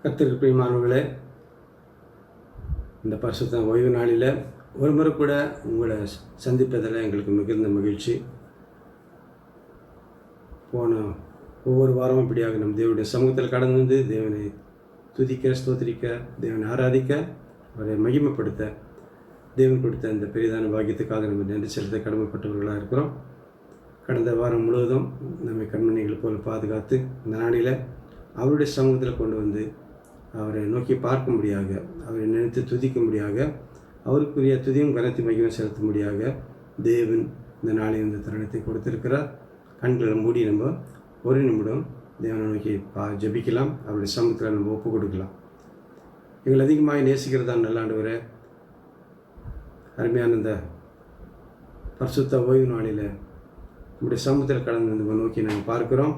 கர்த்தருக்கு பிரியமானவர்களே, இந்த பரிசுத்த ஓய்வு நாளில் ஒரு முறை கூட உங்களை சந்திப்பதில் எங்களுக்கு மிகுந்த மகிழ்ச்சி. போன ஒவ்வொரு வாரமும் இப்படியாக நம் தேவனுடைய சமூகத்தில் கடந்து வந்து தேவனை துதிக்க, ஸ்தோத்திரிக்க, தேவனை ஆராதிக்க, அவரை மகிமைப்படுத்த தேவன் கொடுத்த இந்த பெரிதான பாக்கியத்துக்காக நம்ம நன்றி செலுத்த கடமைப்பட்டவர்களாக இருக்கிறோம். கடந்த வாரம் முழுவதும் நம்மை கண்மணிகளை போல் பாதுகாத்து இந்த நாளில் அவருடைய சமூகத்தில் கொண்டு வந்து அவரை நோக்கி பார்க்க முடியாக, அவரை நினைத்து துதிக்க முடியாக, அவருக்குரிய துதியும் கனத்தை மகிமை செலுத்த முடியாக தேவன் இந்த நாளை இந்த தருணத்தை கொடுத்திருக்கிறார். கண்களை மூடி நம்ம ஒரு நிமிடம் தேவனை நோக்கி ஜெபிக்கலாம். அவருடைய சமூகத்தில் நம்ம ஒப்பு கொடுக்கலாம். எங்களை அதிகமாக நேசிக்கிறதா நல்ல ஆண்டவரே, அருமையான இந்த பரிசுத்த ஓய்வு நாளில் நம்முடைய சமூகத்தில் கடந்து நம்ம நோக்கி நாங்கள் பார்க்கிறோம்.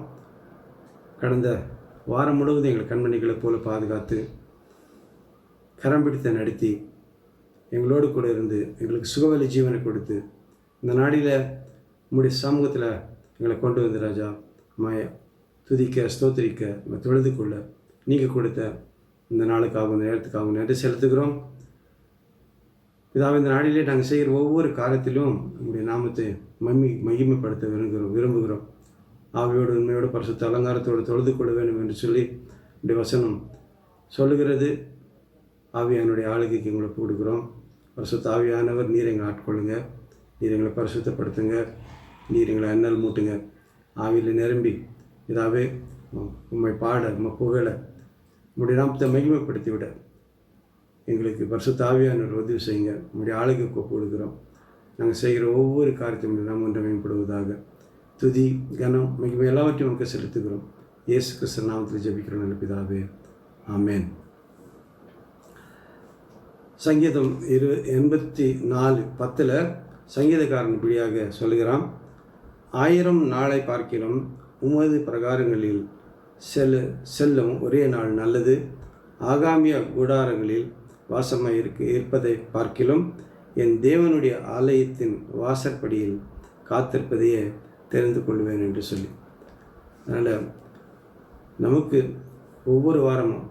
கடந்த வாரம் முழுவதும் எங்கள் கண்மணிகளை போல பாதுகாத்து கரம் பிடித்த நடத்தி எங்களோடு கூட இருந்து எங்களுக்கு சுகவலி ஜீவனை கொடுத்து இந்த நாளில் நம்முடைய சமூகத்தில் எங்களை கொண்டு வந்து ராஜா துதிக்க, ஸ்தோத்திரிக்க, தொழுது கொள்ள நீங்கள் கொடுத்த இந்த நாளுக்காகவும் இந்த நேரத்துக்காகவும் நன்றி செலுத்துகிறோம். இதாவது இந்த நாளிலே நாங்கள் செய்கிற ஒவ்வொரு காரியத்திலும் நம்முடைய நாமத்தை மகிமைப்படுத்த விரும்புகிறோம். ஆவியோடு உண்மையோடு பரிசுத்த அலங்காரத்தோடு தொழுது கொள்ள வேண்டும் என்று சொல்லி இப்படி வசனம் சொல்லுகிறது. ஆவியானுடைய ஆளுகைக்கு எங்களை கொடுக்குறோம். பரிசுத்த ஆவியானவர் நீர் எங்களை ஆட்கொள்ளுங்க, நீர் எங்களை பரிசுத்தப்படுத்துங்க, நீர் எங்களை அண்ணல் மூட்டுங்க. ஆவியில் நிரம்பி இதாவே உம்மை பாட, உம்மை புகழ, உம்முடைய நாமத்தை மகிமைப்படுத்தி விட எங்களுக்கு பரிசுத்த ஆவியானவர் உதவி செய்யுங்க. உம்முடைய ஆளுகைக்கு கொடுக்குறோம். நாங்கள் செய்கிற ஒவ்வொரு காரியத்தையும் நாம் ஒன்றை மேம்படுவதாக. துதி, கனம், மகிமை எல்லாவற்றையும் நமக்கு செலுத்துகிறோம். இயேசு கிறிஸ்து நாமத்தில் ஜெபிக்கிறோம் நல்ல பிதாவே, ஆமென். சங்கீதம் 84:10 சங்கீதக்காரன் இப்படியாக சொல்கிறான்: 1000 நாளை பார்க்கிலும் உமது பிரகாரங்களில் செல்லும் ஒரே நாள் நல்லது. ஆகாமிய கூடாரங்களில் வாசமாக இருப்பதை பார்க்கிலும் என் தேவனுடைய ஆலயத்தின் வாசற்படியில் காத்திருப்பதையே தெரிந்து கொள்வேன் என்று சொல்லி. அதனால் நமக்கு ஒவ்வொரு வாரமும்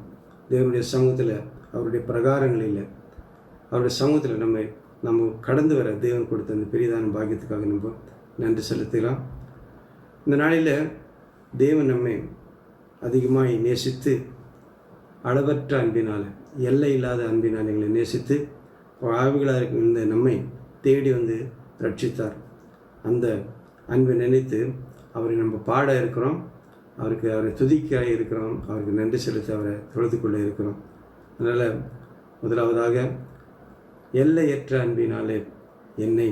தேவனுடைய சமூகத்தில், அவருடைய பிரகாரங்களில், அவருடைய சமூகத்தில் நம்ம கடந்து வர தேவன் கொடுத்த அந்த பெரிதான பாக்கியத்துக்காக நம்ம நன்றி செலுத்தலாம். இந்த நாளில் தேவன் நம்மை அதிகமாக நேசித்து அளவற்ற அன்பினால், எல்லை இல்லாத அன்பினால் எங்களை நேசித்து ஆவிகளாக இருந்த நம்மை தேடி வந்து ரட்சித்தார். அந்த அன்பை நினைத்து அவரை நம்ம பாட இருக்கிறோம், அவரை துதிக்க இருக்கிறோம், அவருக்கு நன்றி செலுத்த அவரை தொழுது கொள்ள இருக்கிறோம். அதனால் முதலாவதாக எல்லையற்ற அன்பினாலே என்னை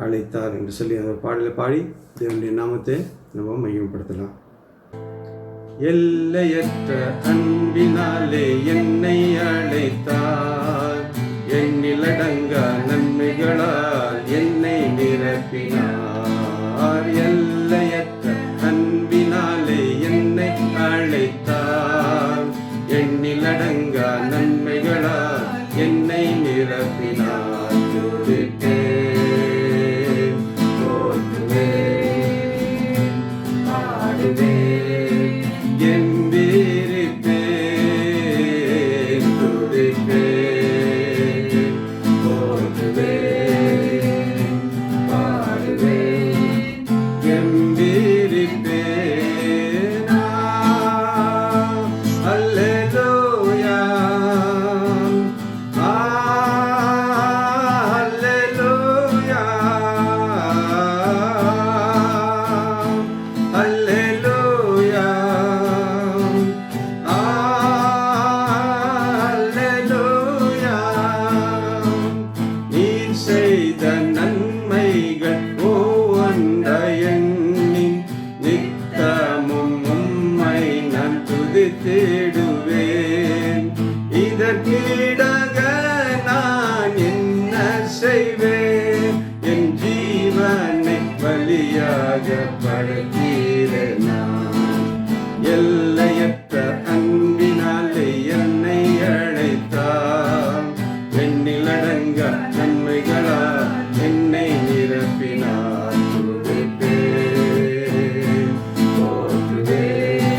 அழைத்தார் என்று சொல்லி அந்த பாடலை பாடி தேவனுடைய நாமத்தை நம்ம மகிமைப்படுத்தலாம். எல்லையற்ற அன்பினாலே என்னை அழைத்தார், எண்ணிலடங்கா நன்மைகளால் என்னை நிரப்பினார். எல்லையற்ற அன்பினாலே என்னை அழைத்தார், எண்ணிலடங்கா நன்மைகளால் என்னை நிரப்பினார். துதிப்பேன், போற்றுவேன், பாடுவேன், கெம்பீரிப்பேன். துதிப்பேன், போற்றுவேன், பாடுவேன், கெம்பீரிப்பேன். அல்லேலூயா, அல்லேலூயா, அல்லேலூயா, அல்லேலூயா. நீர் செய்த நன்மைகள் ஒவ்வொன்றை எண்ணி நித்தமும் உம்மை நான் துதித்திடுவேன். இதற்கீடாக நான் என்ன செய்வேன்? என் ஜீவனை பலியாக படைத்தீரேன் நான். எல்லையற்ற அன்பினாலே என்னை அழைத்தார், எண்ணிலடங்க நன்மைகளால் என்னை நிரப்பினார். துதிப்பேன், போற்றுவேன்,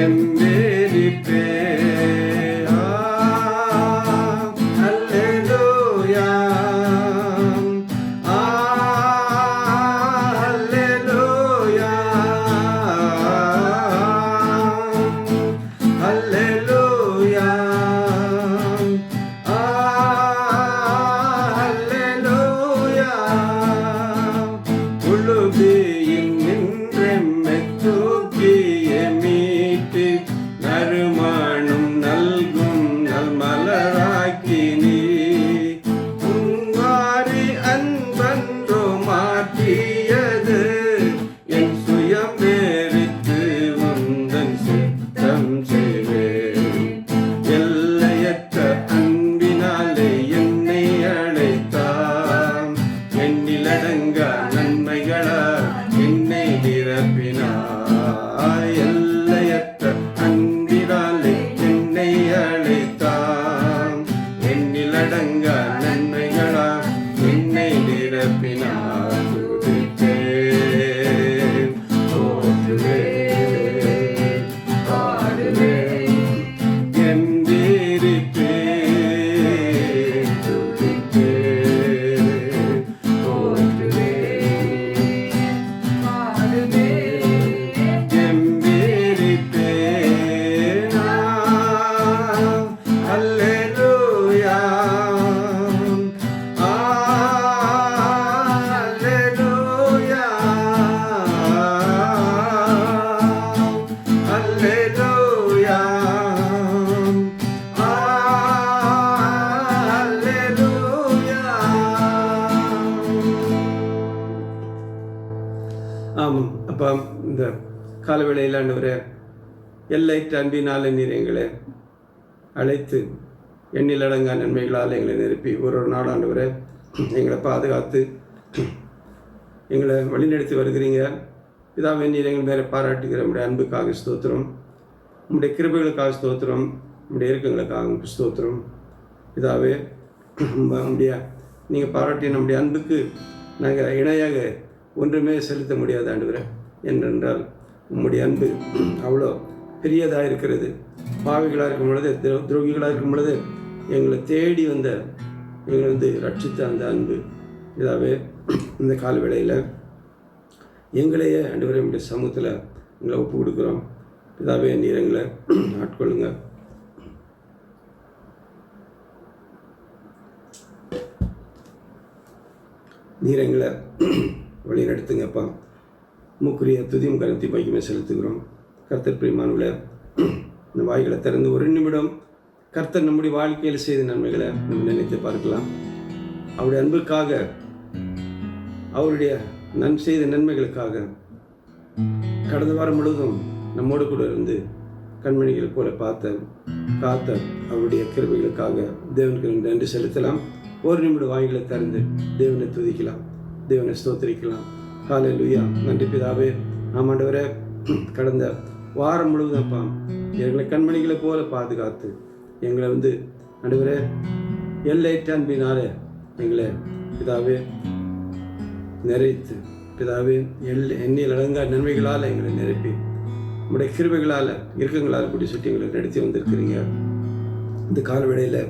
எம்பேரிப்பே. அல்லேலூயா, அல்லேலூயா, அல்லேலூயா, அல்லேலூயா. உழுதியின் நின்றெம்மை தூக்கிய மீட்டு நறுமணம் நல்கும் நல்மலராக்கி நீ உன்மாறி அன்பன்றோ மாற்றியது என் சுயம் வேறித்து உந்தன் சித்தம் செய்வேன். எல்லையற்ற அன்பினாலே என்னை அழைத்தான், எண்ணிலடங்கா நன்மைகளால் என்னை நிரப்பினாய். எல்லையற்ற அன்பினாலே என்னை அழைத்தான், எண்ணிலடங்கா நன்மைகளால் என்னை நிரப்பினாய். துதிப்பேன், போற்றுவேன், பாடுவேன், எம்பேரிப்பேன், துதிப்பேன், போற்றுவேன், எம்பேரிப்பேன். அல்லேலூயா, அல்லேலூயா, அல்லேலூயா, அல்லேலூயா. ஆமாம் அப்பா, இந்த காலவேளையில் ஆண்டவரே, எல்லையற்ற அன்பினால் நீர் எங்களை அழைத்து எண்ணிலடங்கா நன்மைகளால் எங்களை நிரப்பி ஒரு நாள் ஆண்டவரே எங்களை பாதுகாத்து எங்களை வழிநடத்தி வருகிறீங்க. பிதாவே, நீர் எங்கள் மேலே பாராட்டுகிற நம்முடைய அன்புக்காக ஸ்தோத்திரம், நம்முடைய கிருபைகளுக்காக ஸ்தோத்திரம், நம்முடைய இறக்கங்களுக்காக ஸ்தோத்திரம். பிதாவே, நம்முடைய நீங்கள் பாராட்டிய நம்முடைய அன்புக்கு நாங்கள் இணையாக ஒன்றுமே செலுத்த முடியாது ஆண்டவரே. ஏனென்றால் உம்முடைய அன்பு அவ்வளோ பெரியதாக இருக்கிறது. பாவிகளாக இருக்கும் பொழுது, துரோகிகளாக இருக்கும் பொழுது எங்களை தேடி வந்த, எங்களை ரட்சித்த அந்த அன்பு. இதாவே இந்த காலவேளையில் எங்களையே ஆண்டவரே நம்முடைய சமூகத்தில் எங்களை ஒப்பு கொடுக்குறோம். இதாவே நீர் எங்களை ஆட்கொள்ளுங்க. நீர் எங்களை வழி நடத்துங்கப்பா. மூக்குரிய துதியும் கருத்தி பைக்குமே செலுத்துகிறோம். கர்த்தர் பிரியமானவர்களே, இந்த வாய்களை திறந்து ஒரு நிமிடம் கர்த்தர் நம்முடைய வாழ்க்கையில் செய்த நன்மைகளை நம்ம நினைத்து பார்க்கலாம். அவருடைய அன்புக்காக, அவருடைய செய்த நன்மைகளுக்காக கடந்த வாரம் முழுவதும் நம்மோடு கூட இருந்து கண்மணிகள் போல காத்த அவருடைய கிருபைகளுக்காக தேவனுக்கு நன்றி செலுத்தலாம். ஒரு நிமிடம் வாய்களை திறந்து தேவனை துதிக்கலாம், தேவனை ஸ்தோத்திரிக்கலாம். ஹல்லேலூயா. நன்றி பிதாவே. ஆண்டவரே, கடந்த வாரம் முழுவதும் அப்பா எங்களை கண்மணிகளை போல பாதுகாத்து எங்களை ஆண்டவரே எல்லையற்ற அன்பினாலே எங்களை பிதாவே நிறைத்து, பிதாவே எண்ணில் அடங்கா நன்மைகளால் எங்களை நிரப்பி உங்களுடைய கிருபைகளால் இறுக்கங்களால் கூடி சுற்றி எங்களை நடத்தி வந்திருக்கிறீங்க. இந்த காலவேளையில்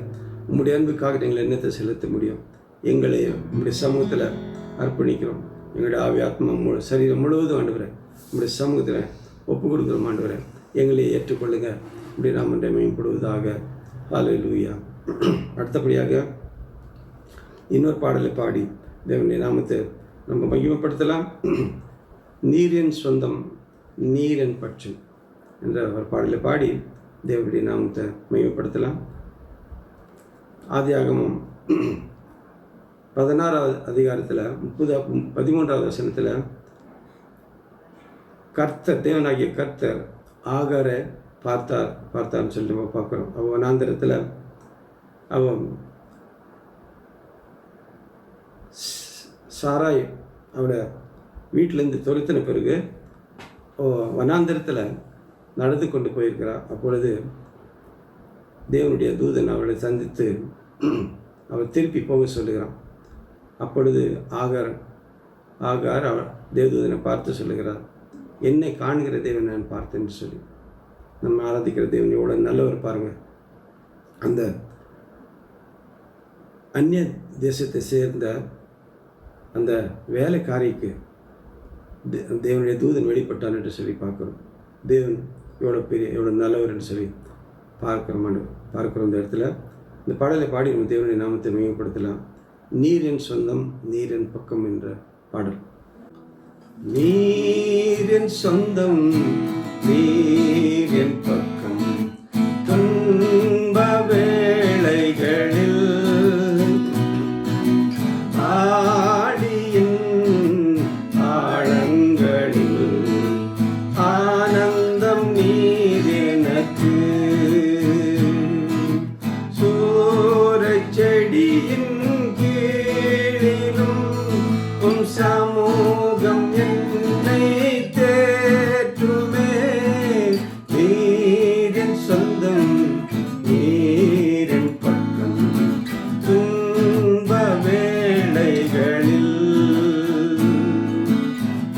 உங்களுடைய அன்புக்காக எங்களை எண்ணத்தை செலுத்த முடியும். எங்களை உங்களுடைய சமூகத்தில் அர்ப்பணிக்கிறோம். எங்களுடைய ஆவி ஆத்மா சரீரம் முழுவதும் ஆண்டவரே உங்களுடைய சமூகத்தில் ஒப்பு கொடுக்குறோம். ஆண்டவரே, எங்களை ஏற்றுக்கொள்ளுங்க. இப்படி நாம் மேம்படுவதாக. ஹல்லேலூயா. அடுத்தபடியாக இன்னொரு பாடலை பாடி தேவனுடைய நாமத்தை நம்ம மகிமைப்படுத்தலாம். நீரின் சொந்தம் நீரின் பட்சம் என்ற ஒரு பாடலை பாடி தேவனுடைய நாமத்தை மகிமைப்படுத்தலாம். ஆதியாகமம் 16வது அதிகாரத்தில் 13வது வசனத்தில் கர்த்தர், தேவனாகிய கர்த்தர் ஆகாரை பார்த்தார்னு சொல்லிட்டு நம்ம பார்க்குறோம். அவன் வனாந்தரத்தில் அவன் சாராய் அவளை வீட்டிலேருந்து துரத்தின பிறகு வனாந்தரத்தில் நடந்து கொண்டு போயிருக்கிறார். அப்பொழுது தேவனுடைய தூதன் அவளை சந்தித்து அவள் திருப்பி போக சொல்லுகிறான். அப்பொழுது ஆகார் அவள் தேவதூதனை பார்த்து சொல்லுகிறார், என்னை காண்கிற தேவன் நான் பார்த்தேன்னு சொல்லி. நம்ம ஆராதிக்கிற தேவன் எவ்வளோ நல்லவர் பாருங்கள். அந்த அந்நிய தேசத்தை சேர்ந்த அந்த வேலைக்காரிக்கு தேவனுடைய தூதன் வெளிப்பட்டான் என்று சொல்லி பார்க்குறோம். தேவன் எவ்வளோ நல்லவர் என்று சொல்லி பார்க்குறோம் இந்த இடத்துல. இந்த பாடலை பாடி நம்ம தேவனுடைய நாமத்தை மையப்படுத்தலாம். நீர் என் சொந்தம் நீர் என் பக்கம் என்ற பாடல். நீர் என் சொந்தம் நீர் என் பக்கம், துன்ப வேளைகளில் ஆடியின் ஆழங்களில் ஆனந்தம் நீர் எனக்கு, சூரச் செடியின் கீழிலும் உம் சமூகம் என்னை தேற்றுமே. நீர் என் சொந்தம் நீர் என் பக்கம், துன்ப வேளைகளில்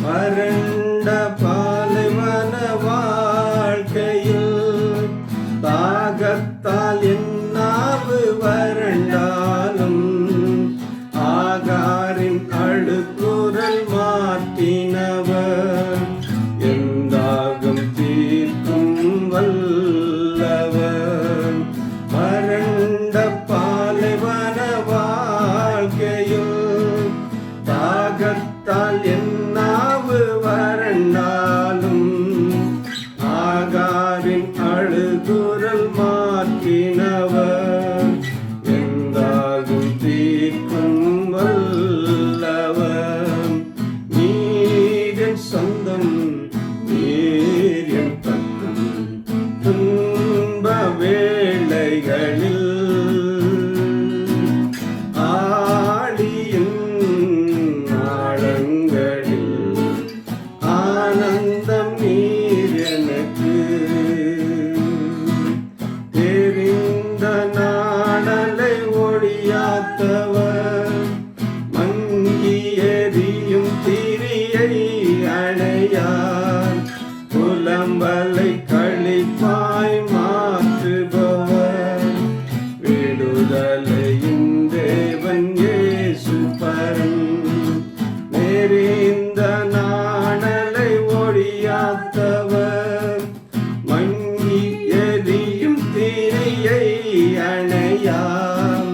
வறண்ட பாலைவன வாழ்க்கையில் தாகத்தால் என் நாவு வறண்டாலும் ஆகாரின் அழுக்குரல் மாற்றினவர், என் தாகம் தீர்க்கும் வல்லவர். வறண்ட பாலைவன வாழ்க்கையில் தாகத்தால் என் நாவு வறண்டாலும் ஆகாரின் அழுகுரல் மாற்றினவர், என் தாகம் தீர்க்கும் வல்லவர். நீர் என் சொந்தம் நீர் என் பக்கம், துன்ப வேளைகளில் ஆழியின் ஆழங்களில் ஆனந்தம் நீர் எனக்கு, தெரிந்த நாடலை ஒழியாத்தவர், மங்கி எரியும் திரியை அணையார், புலம்பலை களிப்பாய் மாற்றுபவர், விடுதலையின் தேவன் இயேசு பரன். நெறிந்த நாணலை ஒழியாத்தவர், மங்கி எரியும் திரியை அணையாம்,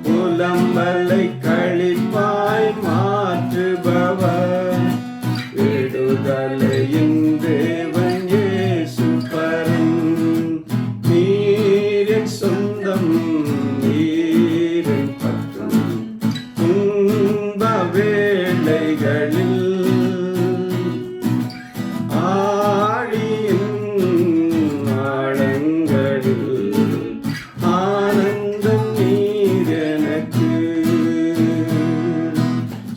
புலம்பலை களிப்பாய் மாற்றுபவர், விடுதலையின் தேவன் இயேசு பரன். நீர் என் சொந்தம் நீர் என் பக்கம், துன்ப வேளைகளில் ஆழியின் ஆழங்களில் ஆனந்தம் நீர் எனக்கு,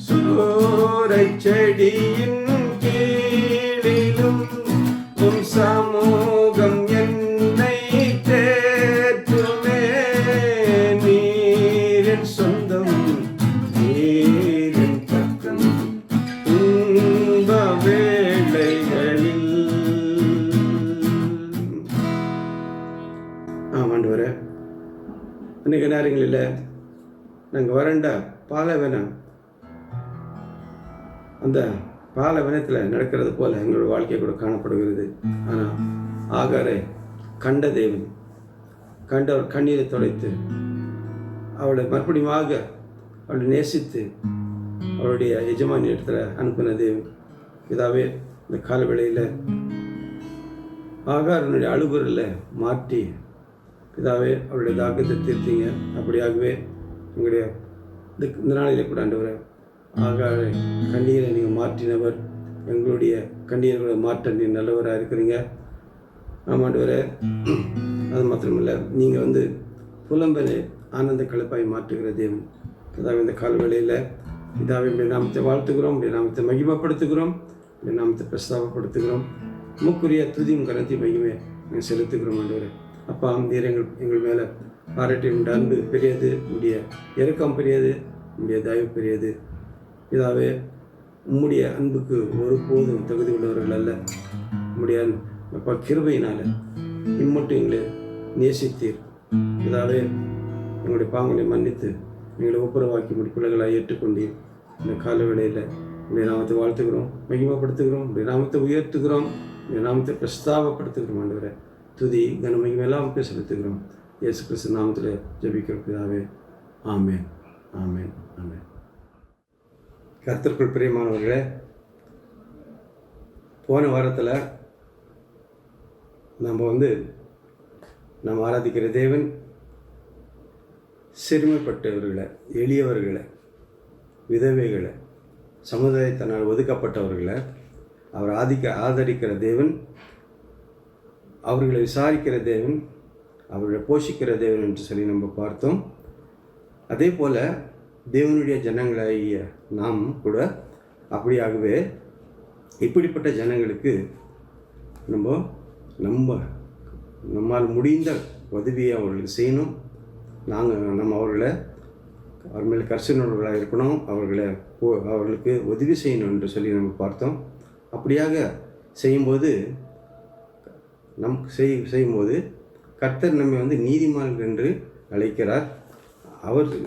சூரச் செடியின் கீழிலும் உம் சமூகம் என்னை தேற்றுமே. நீர் என் சொந்தம் நீர் என் பக்கம், துன்ப வேளைகளில். ஆமாண்டவரே, அன்றைக்கு நேரங்களில் நாங்கள் வறண்ட பாலைவனம், அந்த பாலைவனத்தில் நடக்கிறது போல எங்களோட வாழ்க்கை கூட காணப்படுகிறது. ஆனால் ஆகாரை கண்ட தேவன், கண்டவர் கண்ணீரை துடைத்து அவளை மறுபடியுமாக அவளை நேசித்து அவளுடைய எஜமானி இடத்துல அனுப்பின தேவன். இதாவே இந்த காலவேளையில் ஆகாரனுடைய அழுகுரலை மாற்றி இதாவே அவளுடைய தாக்கத்தை தீர்த்தீங்க. அப்படியாகவே உங்களுடைய இந்த நாளிலே கூட ஆண்டவரே, ஆகார கண்ணீரை நீங்கள் மாற்றினவர், எங்களுடைய கண்ணீர்களை மாற்ற நீங்கள் நல்லவராக இருக்கிறீங்க. ஆமாண்டவரே, அது மாத்திரமில்லை, நீங்கள் புலம்பலை ஆனந்த கலப்பாய் மாற்றுகிற தேவன். அதாவது இந்த காலவேளையில் இதாவே இப்படி நாமத்தை வாழ்த்துக்கிறோம், இப்படி நாமத்தை மகிமைப்படுத்துகிறோம், இப்படி நாமத்தை பிரஸ்தாபப்படுத்துகிறோம். முக்குரிய துதியும் கனத்தி மகிமை நாங்கள் செலுத்துகிறோம். ஆண்டவரே அப்பா, நீர் எங்கள் மேலே பாராட்டி உடைய அன்பு பெரியது, உடைய இறக்கம் பெரியது, உடைய தயவு பெரியது. இதாவே உம்முடைய அன்புக்கு ஒருபோதும் தகுதி உள்ளவர்கள் அல்ல. உம்முடைய அப்பா கிருபையினால் இம்மட்டும் எங்களை நேசித்தீர். இதாவே எங்களுடைய பாவங்களை மன்னித்து எங்களை ஒப்புரவாக்கி பிள்ளைகளாக ஏற்றுக்கொண்டீர். இந்த கால வேளையில் உடைய நாமத்தை வாழ்த்துக்கிறோம், மகிமைப்படுத்துகிறோம், உடைய நாமத்தை உயர்த்துகிறோம், உடைய நாமத்தை பிரஸ்தாபப்படுத்துகிறோம். ஆண்டவரை துதி கன மகிமையெல்லாம் செலுத்துகிறோம். இயேசு கிறிஸ்து நாமத்தில் ஜெபிக்கிறோம் பிதாவே. ஆமென், ஆமென், ஆமென். கர்த்தருக்குள் பிரியமானவர்களே, போன வாரத்தில் நம்ம ஆராதிக்கிற தேவன் சிறுமைப்பட்டவர்களை, எளியவர்களை, விதவைகளை, சமுதாயத்தினால் ஒதுக்கப்பட்டவர்களை அவர் ஆதரிக்கிற தேவன், அவர்களை விசாரிக்கிற தேவன், அவர்களை போஷிக்கிற தேவன் என்று சொல்லி நம்ம பார்த்தோம். அதே போல் தேவனுடைய ஜனங்களாகிய நாம் கூட அப்படியாகவே இப்படிப்பட்ட ஜனங்களுக்கு நம்மால் முடிந்த உதவியை அவர்களுக்கு செய்யணும். நம்ம அவர் மேலே கரிசனையுள்ளவர்களாக இருக்கணும், அவர்களுக்கு உதவி செய்யணும் என்று சொல்லி நம்ம பார்த்தோம். அப்படியாக செய்யும்போது கர்த்தர் நம்மை நீதிமான்கள் என்று அழைக்கிறார்.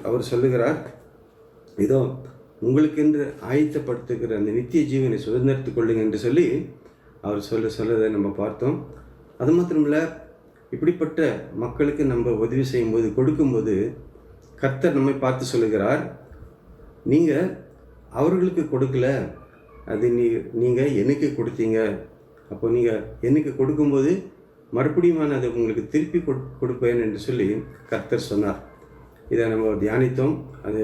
அவர் சொல்லுகிறார், இதோ உங்களுக்கென்று ஆயத்தப்படுத்துகிற அந்த நித்திய ஜீவனை சுதந்திரத்துக் கொள்ளுங்க என்று சொல்லி அவர் சொல்லதை நம்ம பார்த்தோம். அது மாத்திரமில்ல, இப்படிப்பட்ட மக்களுக்கு நம்ம உதவி செய்யும்போது, கொடுக்கும்போது கர்த்தர் நம்மை பார்த்து சொல்லுகிறார், நீங்கள் அவர்களுக்கு கொடுக்கல, அது நீங்கள் எனக்கு கொடுத்தீங்க. அப்போ நீங்கள் எனக்கு கொடுக்கும்போது மறுபடியும் நான் அதை உங்களுக்கு திருப்பி கொடுப்பேன் என்று சொல்லி கர்த்தர் சொன்னார். இதை நம்ம தியானித்தோம். அது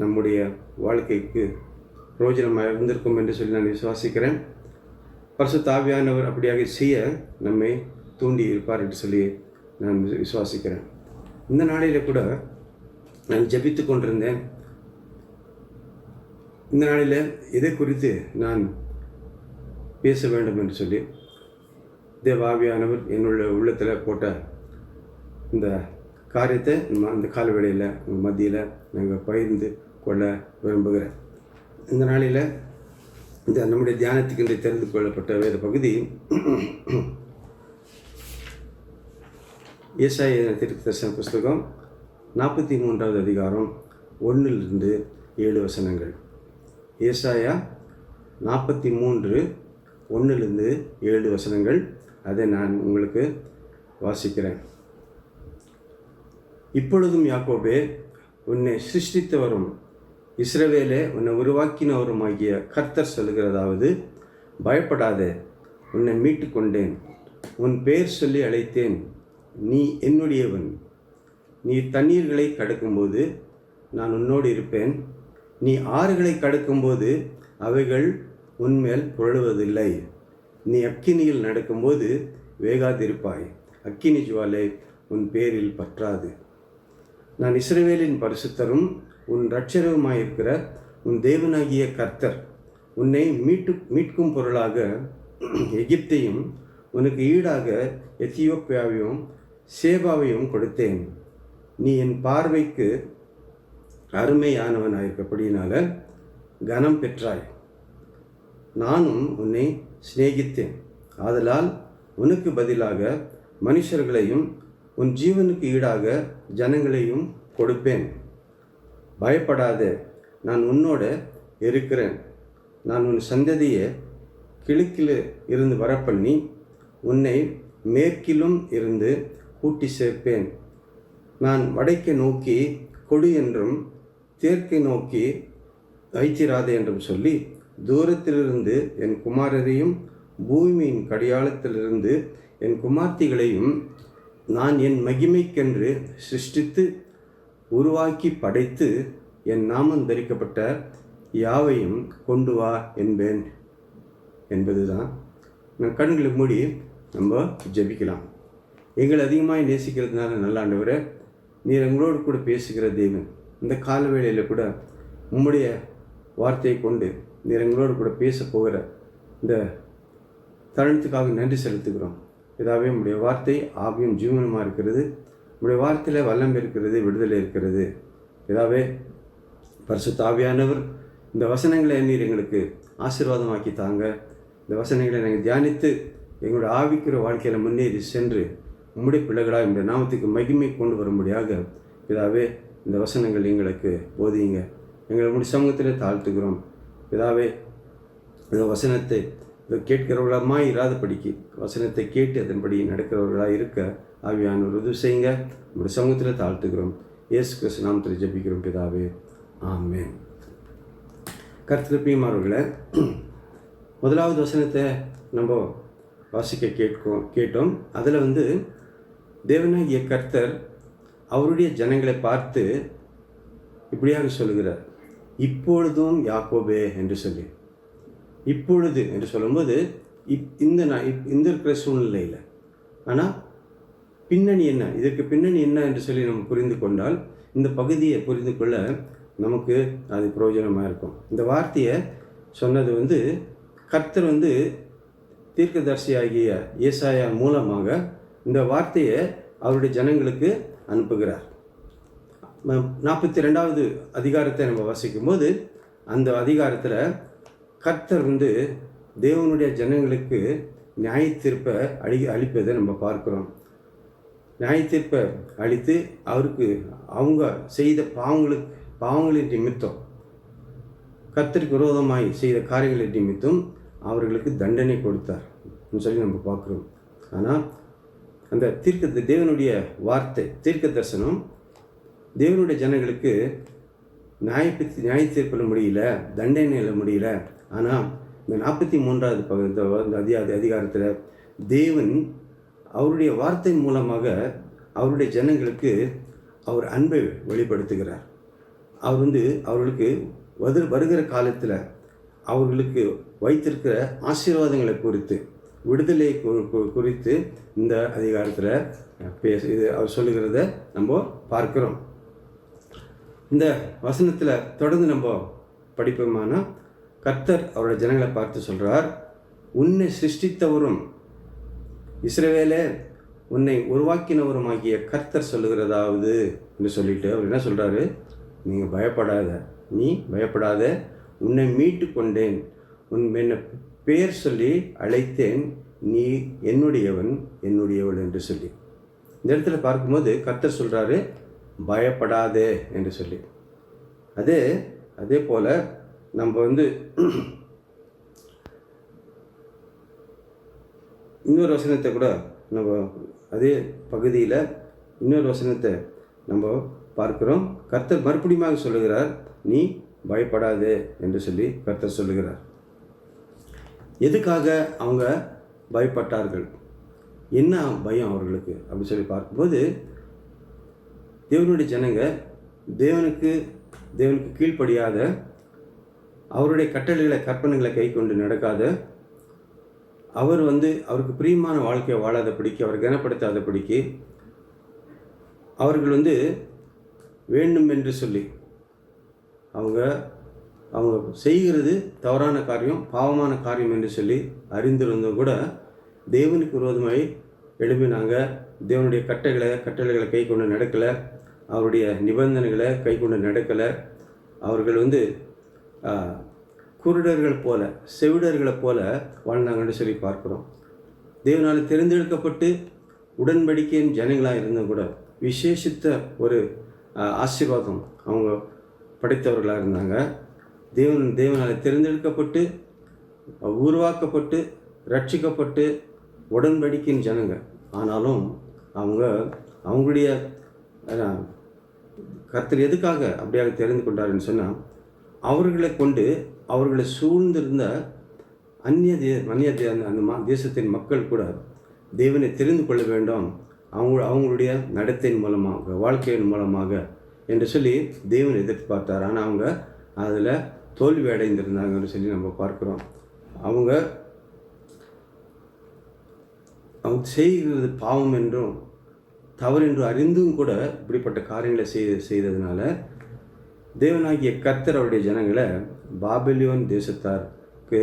நம்முடைய வாழ்க்கைக்கு பிரயோஜனமாக இருந்திருக்கும் என்று சொல்லி நான் விசுவாசிக்கிறேன். பரிசுத்த ஆவியானவர் அப்படியாக செய்ய நம்மை தூண்டி இருப்பார் என்று சொல்லி நான் விசுவாசிக்கிறேன். இந்த நாளில் கூட நான் ஜெபித்து கொண்டிருந்தேன். இந்த நாளில் இதை குறித்து நான் பேச வேண்டும் என்று சொல்லி தேவ ஆவியானவர் என்னுடைய உள்ளத்தில் போட்ட இந்த காரியத்தை அந்த காலவேளையில் மத்தியில் நாங்கள் பகிர்ந்து கொள்ள விரும்புகிறேன். இந்த நாளில் இந்த நம்முடைய தியானத்துக்கு இன்று தெரிந்து கொள்ளப்பட்ட வேத பகுதி ஏசாயா தீர்க்கதரிசன புஸ்தகம் 43வது அதிகாரம் 1 7 வசனங்கள். ஏசாயா 43 1 7 வசனங்கள். அதை நான் உங்களுக்கு வாசிக்கிறேன். இப்பொழுதும் யாக்கோபே, உன்னை சிருஷ்டித்தவரும் இஸ்ரவேலே உன்னை உருவாக்கினவரும் ஆகிய கர்த்தர் சொல்லுகிறதாவது, பயப்படாதே, உன்னை மீட்டு கொண்டேன், உன் பெயர் சொல்லி அழைத்தேன், நீ என்னுடையவன். நீ தண்ணீர்களை கடக்கும்போது நான் உன்னோடு இருப்பேன், நீ ஆறுகளை கடக்கும்போது அவைகள் உன்மேல் புரளுவதில்லை. நீ அக்கினியில் நடக்கும்போது வேகாதிருப்பாய், அக்கினி ஜுவாலை உன் பேரில் பற்றாது. நான் இஸ்ரவேலின் பரிசுத்தரும் உன் இரட்சகருமாயிருக்கிற உன் தேவனாகிய கர்த்தர். உன்னை மீட்கும் பொருளாக எகிப்தையும் உனக்கு ஈடாக எத்தியோப்பியாவையும் சேபாவையும் கொடுத்தேன். நீ என் பார்வைக்கு அருமையானவனாயிருக்கப்படினால கனம் பெற்றாய். நானும் உன்னை சிநேகித்தேன், ஆதலால் உனக்கு பதிலாக மனுஷர்களையும் உன் ஜீவனுக்கு ஈடாக ஜனங்களையும் கொடுப்பேன். பயப்படாதே, நான் உன்னோட இருக்கிறேன். நான் உன் சந்ததியை கிழக்கில் இருந்து வரப்பண்ணி உன்னை மேற்கிலும் இருந்து கூட்டி சேர்ப்பேன். நான் வடக்கை நோக்கி கொடு என்றும் தெற்கை நோக்கி வைத்திராதே என்றும் சொல்லி, தூரத்திலிருந்து என் குமாரரையும் பூமியின் கடியாளத்திலிருந்து என் குமார்த்திகளையும் நான் என் மகிமைக்கென்று சிருஷ்டித்து உருவாக்கி படைத்து என் நாமம் தரிக்கப்பட்ட யாவையும் கொண்டு வா என்பேன் என்பதுதான். நான் கண்களை மூடி நம்ம ஜெபிக்கலாம். எங்களை அதிகமாக நேசிக்கிறதுனால நல்ல ஆண்டவரே, நீர் எங்களோடு கூட பேசுகிற தேவன். இந்த காலவேளையில் கூட உம்முடைய வார்த்தையை கொண்டு நீர் எங்களோடு கூட பேச போகிற இந்த தருணத்துக்காக நன்றி செலுத்துகிறோம். இதாகவே உம்முடைய வார்த்தை ஆவியும் ஜீவனமாக இருக்கிறது. உம்முடைய வார்த்தையில் வல்லம் இருக்கிறது, விடுதலை இருக்கிறது. இதாகவே பரிசுத்த ஆவியானவர் இந்த வசனங்களை நீர் எங்களுக்கு ஆசீர்வாதமாக்கி தாங்க. இந்த வசனங்களை நாங்கள் தியானித்து எங்களோட ஆவிக்கிற வாழ்க்கையில் முன்னேறி சென்று உம்முடைய பிள்ளைகளாக உம்முடைய நாமத்துக்கு மகிமை கொண்டு வரும்படியாக பிதாவே இந்த வசனங்கள் எங்களுக்கு போதியுங்க. எங்களை உம்முடைய சமூகத்திலே தாழ்த்துகிறோம் பிதாவே. இந்த வசனத்தை கேட்கிறவர்களாய் இராதபடிக்கு வசனத்தை கேட்டு அதன்படி நடக்கிறவர்களாக இருக்க ஆவியானவர் உதவி செய்யுங்க. உங்களுடைய சமூகத்தில் தாழ்த்துகிறோம். இயேசு கிறிஸ்து நாமத்தில் ஜெபிக்கிறோம் பிதாவே, ஆமென். கர்த்தருக்கு பிரியமானவர்களே, முதலாவது வசனத்தை நம்ம வாசிக்க கேட்டோம். அதில் தேவனாகிய கர்த்தர் அவருடைய ஜனங்களை பார்த்து இப்படியாக சொல்லுகிறார், இப்பொழுதும் யாக்கோபே என்று சொல்லி. இப்பொழுது என்று சொல்லும்போது இந்த இருக்கிற சூழ்நிலையில், ஆனால் பின்னணி என்ன, இதற்கு பின்னணி என்ன என்று சொல்லி நம்ம புரிந்து கொண்டால் இந்த பகுதியை புரிந்து கொள்ள நமக்கு அது பிரயோஜனமாக இருக்கும். இந்த வார்த்தையை சொன்னது கர்த்தர் தீர்க்கதரிசியாகிய ஏசாயா மூலமாக இந்த வார்த்தையை அவருடைய ஜனங்களுக்கு அனுப்புகிறார். 42வது அதிகாரத்தை நம்ம வாசிக்கும்போது அந்த அதிகாரத்தில் கர்த்தர் தேவனுடைய ஜனங்களுக்கு நியாய தீர்ப்பை அளிப்பதை நம்ம பார்க்குறோம். நியாய தீர்ப்பை அளித்து அவங்க செய்த பாவங்களின் நிமித்தம், கர்த்தருக்கு விரோதமாய் செய்த காரியங்களின் நிமித்தம் அவர்களுக்கு தண்டனை கொடுத்தார் சொல்லி நம்ம பார்க்குறோம். ஆனால் அந்த தேவனுடைய வார்த்தை தீர்க்க தரிசனம் தேவனுடைய ஜனங்களுக்கு நியாய தீர்ப்பில் முடியல, தண்டனையில் முடியல. ஆனால் இந்த 43வது அதிகாரத்தில் தேவன் அவருடைய வார்த்தை மூலமாக அவருடைய ஜனங்களுக்கு அவர் அன்பை வெளிப்படுத்துகிறார். அவர் அவர்களுக்கு வருகிற காலத்தில் அவர்களுக்கு வைத்திருக்கிற ஆசீர்வாதங்களை குறித்து, விடுதலை குறித்து இந்த அதிகாரத்தில் அவர் சொல்லுகிறத நம்ம பார்க்கிறோம். இந்த வசனத்தில் தொடர்ந்து நம்ம படிப்போமானா, கர்த்தர் அவருடைய ஜனங்களை பார்த்து சொல்கிறார், உன்னை சிருஷ்டித்தவரும் இஸ்ரவேலே உன்னை உருவாக்கினவருமாகிய கர்த்தர் சொல்லுகிறதாவது என்று சொல்லிட்டு அவர் என்ன சொல்கிறாரு, நீ பயப்படாத, உன்னை மீட்டு கொண்டேன், என்னை பேர் சொல்லி அழைத்தேன், நீ என்னுடையவள் என்று சொல்லி. இந்த இடத்துல பார்க்கும்போது கர்த்தர் சொல்கிறாரு பயப்படாதே என்று சொல்லி. அதே போல் நம்ம இன்னொரு வசனத்தை கூட நம்ம அதே பகுதியில் இன்னொரு வசனத்தை நம்ம பார்க்கிறோம். கர்த்தர் மறுபடியும் சொல்லுகிறார், நீ பயப்படாதே என்று சொல்லி கர்த்தர் சொல்லுகிறார். எதுக்காக அவங்க பயப்பட்டார்கள், என்ன பயம் அவர்களுக்கு அப்படின்னு சொல்லி பார்க்கும்போது, தேவனுடைய ஜனங்க தேவனுக்கு கீழ்ப்படியாத, அவருடைய கட்டளைகளை கற்பனைகளை கை கொண்டு நடக்காத, அவர் அவருக்கு பிரியமான வாழ்க்கையை வாழாதபடிக்கு, அவர் கனப்படுத்தாதபடிக்கு, அவர்கள் வேண்டும் என்று சொல்லி அவங்க செய்கிறது தவறான காரியம், பாவமான காரியம் என்று சொல்லி அறிந்திருந்தும் கூட தேவனுக்கு விரோதமாய் எழுப்பினாங்க. தேவனுடைய கட்டளைகளை கை கொண்டு நடக்கலை, அவருடைய நிபந்தனைகளை கை கொண்டு நடக்கலை. அவர்கள் குருடர்கள் போல, செவிடர்களை போல வாழ்ந்தாங்கன்னு சொல்லி பார்க்குறோம். தேவனால் தேர்ந்தெடுக்கப்பட்டு உடன்படிக்கையின் ஜனங்களாக இருந்தும் கூட விசேஷித்த ஒரு ஆசீர்வாதம் அவங்க படைத்தவர்களாக இருந்தாங்க. தேவனால் தேர்ந்தெடுக்கப்பட்டு உருவாக்கப்பட்டு ரட்சிக்கப்பட்டு உடன்படிக்கையின் ஜனங்க. ஆனாலும் அவங்களுடைய கர்த்தர் எதுக்காக அப்படியாக தெரிந்து கொண்டாருன்னு சொன்னால், அவர்களை கொண்டு அவர்களை சூழ்ந்திருந்த அந்நிய அந்த தேசத்தின் மக்கள் கூட தேவனை தெரிந்து கொள்ள வேண்டும், அவங்களுடைய நடத்தையின் மூலமாக, வாழ்க்கையின் மூலமாக என்று சொல்லி தேவன் எதிர்பார்த்தார். ஆனால் அவங்க அதில் தோல்வி அடைந்திருந்தாங்கன்னு சொல்லி நம்ம பார்க்குறோம். அவங்க செய்கிறது பாவம் என்றும் தவறு என்று அறிந்தும் கூட இப்படிப்பட்ட காரியங்களை செய்ததுனால தேவனாகிய கர்த்தர் அவருடைய ஜனங்களை பாபிலோன் தேசத்தாருக்கு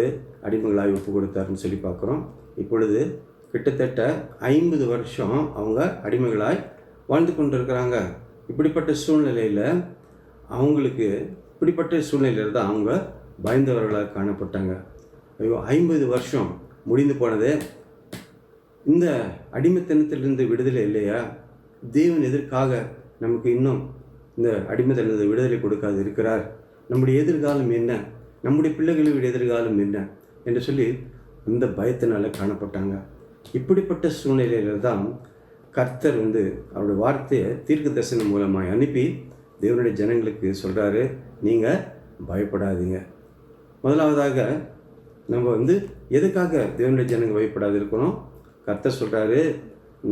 அடிமைகளாக ஒப்பு கொடுத்தாருன்னு சொல்லி பார்க்குறோம். இப்பொழுது கிட்டத்தட்ட 50 வருஷம் அவங்க அடிமைகளாய் வாழ்ந்து கொண்டிருக்கிறாங்க. இப்படிப்பட்ட சூழ்நிலையில் தான் அவங்க பயந்தவர்களாக காணப்பட்டாங்க. ஐயோ, 50 வருஷம் முடிந்து போனதே, இந்த அடிமைத்தனத்திலிருந்து விடுதலை இல்லையா? தேவன் எதற்காக நமக்கு இன்னும் இந்த அடிமைத்தனத்தை விடுதலை கொடுக்காது இருக்கிறார்? நம்முடைய எதிர்காலம் என்ன? நம்முடைய பிள்ளைகளுடைய எதிர்காலம் என்ன என்று சொல்லி அந்த பயத்தினால காணப்பட்டாங்க. இப்படிப்பட்ட சூழ்நிலையில தான் கர்த்தர் அவருடைய வார்த்தையை தீர்க்க தரிசனம் மூலமாக அனுப்பி தேவனுடைய ஜனங்களுக்கு சொல்கிறாரு, நீங்கள் பயப்படாதீங்க. முதலாவதாக நம்ம எதுக்காக தேவனுடைய ஜனங்கள் பயப்படாது இருக்கணும்? கர்த்தர் சொல்கிறாரு,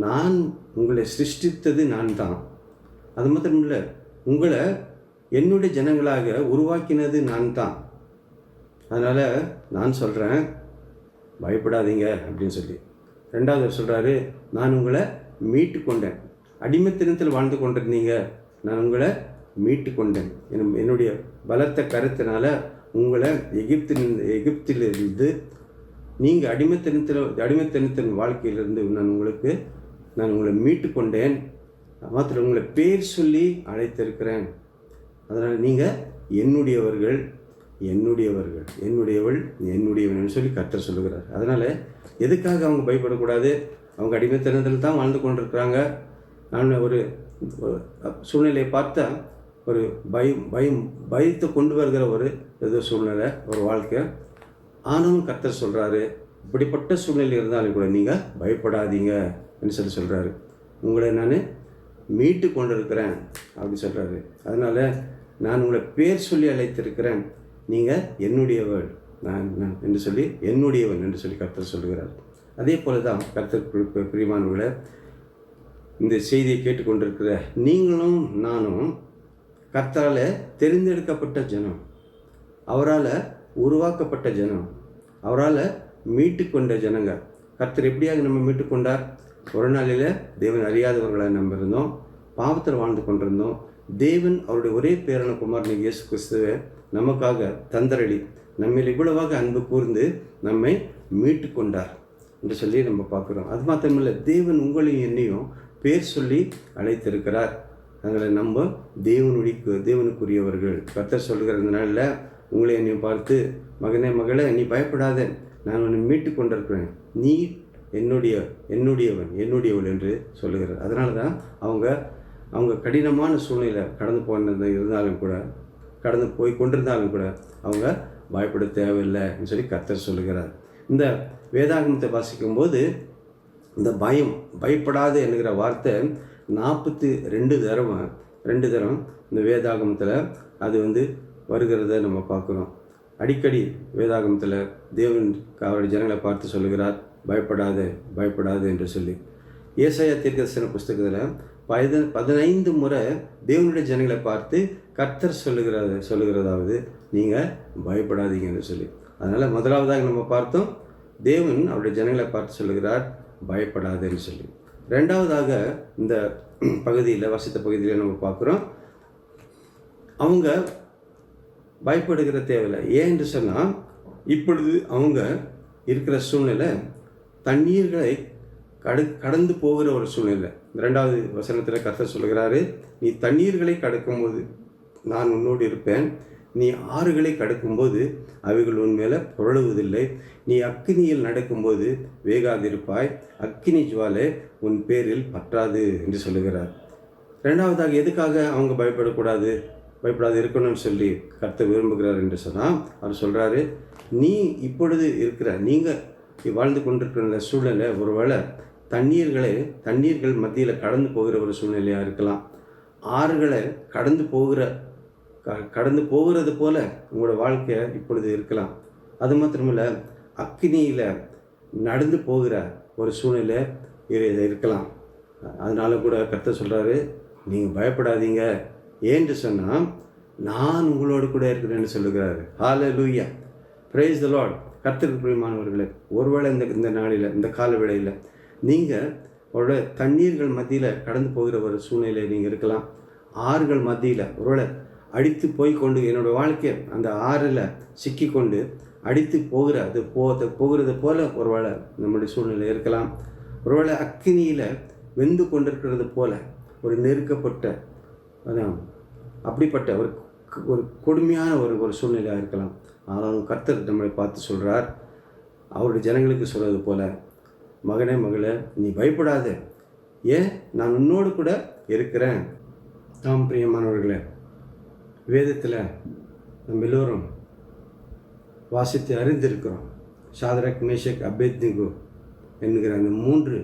நான் உங்களை சிருஷ்டித்தது நான் தான். அது மாத்திரம் இல்லை, உங்களை என்னுடைய ஜனங்களாக உருவாக்கினது நான் தான். அதனால் நான் சொல்கிறேன், பயப்படாதீங்க அப்படின்னு சொல்லி. ரெண்டாவது சொல்கிறாரு, நான் உங்களை மீட்டு கொண்டேன். அடிமைத்தனத்தில் வாழ்ந்து கொண்டிருந்தீங்க, நான் உங்களை மீட்டு கொண்டேன். என்னுடைய பலத்த கருத்தினால உங்களை எகிப்திலிருந்து நீங்கள் அடிமைத்தனத்தின் வாழ்க்கையிலிருந்து நான் உங்களை மீட்டு கொண்டேன். மாத்திரம் உங்களை பேர் சொல்லி அழைத்திருக்கிறேன். அதனால் நீங்கள் என்னுடையவள், என்னுடையவன் சொல்லி கர்த்தர் சொல்லுகிறார். அதனால் எதுக்காக அவங்க பயப்படக்கூடாது? அவங்க அடிமைத்தனத்தில் தான் வாழ்ந்து கொண்டிருக்கிறாங்க. நான் ஒரு சூழ்நிலையை பார்த்தா ஒரு பயத்தை கொண்டு வருகிற ஏதோ சூழ்நிலை, ஒரு வாழ்க்கை. ஆனாலும் கர்த்தர் சொல்கிறாரு, இப்படிப்பட்ட சூழ்நிலை இருந்தாலும் கூட நீங்கள் பயப்படாதீங்க அப்படின்னு சொல்கிறாரு. உங்களை நான் மீட்டு கொண்டிருக்கிறேன் அப்படி சொல்கிறாரு. அதனால் நான் உங்களை பேர் சொல்லி அழைத்திருக்கிறேன், நீங்கள் என்னுடையவள் நான் என்று சொல்லி என்னுடையவன் என்று சொல்லி கர்த்தர் சொல்லுகிறார். அதே போல தான் கர்த்தர் பிரியமானவர்களை, இந்த செய்தியை கேட்டுக்கொண்டிருக்கிற நீங்களும் நானும் கர்த்தரால் தேர்ந்தெடுக்கப்பட்ட ஜனம், அவரால் உருவாக்கப்பட்ட ஜனம், அவரால் மீட்டு கொண்ட ஜனங்க. கர்த்தர் எப்படியாக நம்ம மீட்டு கொண்டார்? ஒரு நாளில் தேவன் அறியாதவர்களாக நம்ம இருந்தோம், பாவத்தில் வாழ்ந்து கொண்டிருந்தோம். தேவன் அவருடைய ஒரே பேரான குமாரன் இயேசு கிறிஸ்துவை நமக்காக தந்தரளி நம்மில் இவ்வளவாக அன்பு கூர்ந்து நம்மை மீட்டு கொண்டார் என்று சொல்லி நம்ம பார்க்குறோம். அது மாத்திரமில்லை, தேவன் உங்களையும் என்னையும் பேர் சொல்லி அழைத்திருக்கிறார். அதனால் நம்ம தேவனுக்குரியவர்கள். கர்த்தர் சொல்கிறதுனால உங்களை என்னையும் பார்த்து, மகனே மகளே நீ பயப்படாத, நான் உன்னை மீட்டு கொண்டிருக்கிறேன், நீ என்னுடையவள் என்று சொல்லுகிறார். அதனால தான் அவங்க கடினமான சூழ்நிலை கடந்து போய் கொண்டிருந்தாலும் கூட அவங்க பயப்பட தேவையில்லைன்னு சொல்லி கர்த்தர் சொல்லுகிறார். இந்த வேதாகமத்தை வாசிக்கும்போது இந்த பயப்படாது என்கிற வார்த்தை 42 தரம் இந்த வேதாகமத்தில் அது வருகிறத நம்ம பார்க்குறோம். அடிக்கடி வேதாகமத்தில் தேவன் அவருடைய ஜனங்களை பார்த்து சொல்லுகிறார், பயப்படாது என்று சொல்லி. ஏசாயா தீர்க்கதரிசன புஸ்தகத்தில் 15 முறை தேவனுடைய ஜனங்களை பார்த்து கர்த்தர் சொல்லுகிறதாவது நீங்கள் பயப்படாதீங்க என்று சொல்லி. அதனால் முதலாவதாக நம்ம பார்த்தோம், தேவன் அவருடைய ஜனங்களை பார்த்து சொல்லுகிறார், பயப்படாதுன்னு சொல்லி. ரெண்டாவதாக இந்த வசித்த பகுதியில் நம்ம பார்க்குறோம், அவங்க பயப்படுகிற தேவையில்லை. ஏன் என்று சொன்னால், இப்பொழுது அவங்க இருக்கிற சூழ்நிலை தண்ணீர்களை கடந்து போகிற ஒரு சூழ்நிலை. 2வது வசனத்தில் கர்த்தர் சொல்கிறாரு, நீ தண்ணீர்களை கடக்கும்போது நான் உன்னோடு இருப்பேன், நீ ஆறுகளை கடக்கும்போது அவைகள் உன் மேலே புரளுவதில்லை, நீ அக்கினியில் நடக்கும்போது வேகாதிருப்பாய், அக்கினி ஜுவாலை உன் பேரில் பற்றாது என்று சொல்லுகிறார். ரெண்டாவதாக எதுக்காக அவங்க பயப்படாது இருக்கணும்னு சொல்லி கர்த்தர் விரும்புகிறார் என்று சொன்னால், அவர் சொல்கிறாரு, நீ இப்பொழுது நீங்கள் வாழ்ந்து கொண்டிருக்கிற சூழ்நிலை ஒருவேளை தண்ணீர்கள் மத்தியில் கடந்து போகிற ஒரு சூழ்நிலையாக இருக்கலாம். ஆறுகளை கடந்து போகிறது போல உங்களோட வாழ்க்கை இப்பொழுது இருக்கலாம். அது மாத்திரமில்லை, அக்கினியில் நடந்து போகிற ஒரு சூழ்நிலை இருக்கலாம். அதனால கூட கர்த்தர் சொல்கிறாரு, நீங்கள் பயப்படாதீங்க. ஏன்னு சொன்னால் நான் உங்களோடு கூட இருக்கிறேன்னு சொல்லுகிறாரு. ஹல்லேலூயா, பிரைஸ் தி லார்ட். கர்த்தருக்கு பிரியமானவர்களே, ஒருவேளை இந்த நாளில், இந்த கால வேளையில் நீங்கள் அவரோட தண்ணீர்கள் மத்தியில் கடந்து போகிற ஒரு சூழ்நிலை நீங்கள் இருக்கலாம். ஆறுகள் மத்தியில் ஒருவேளை அடித்து போய்கொண்டு, என்னோடய வாழ்க்கை அந்த ஆறில் சிக்கி கொண்டு அடித்து போகிறது போல ஒருவேளை நம்முடைய சூழ்நிலை இருக்கலாம். ஒருவேளை அக்கினியில் வெந்து கொண்டிருக்கிறது போல ஒரு நெருக்கப்பட்ட அப்படிப்பட்ட ஒரு கொடுமையான ஒரு சூழ்நிலையாக இருக்கலாம். ஆனாலும் கர்த்தர் நம்மளை பார்த்து சொல்கிறார், அவருடைய ஜனங்களுக்கு சொல்வது போல, மகனே மகளே, நீ பயப்படாத, ஏன் நான் உன்னோடு கூட இருக்கிறேன். தாம் பிரியமானவர்களே, வேதத்தில் நம்ம எல்லோரும் வாசித்து அறிந்திருக்கிறோம். சாத்ராக், மேஷக், அபேத்நேகோ என்கிற அந்த 3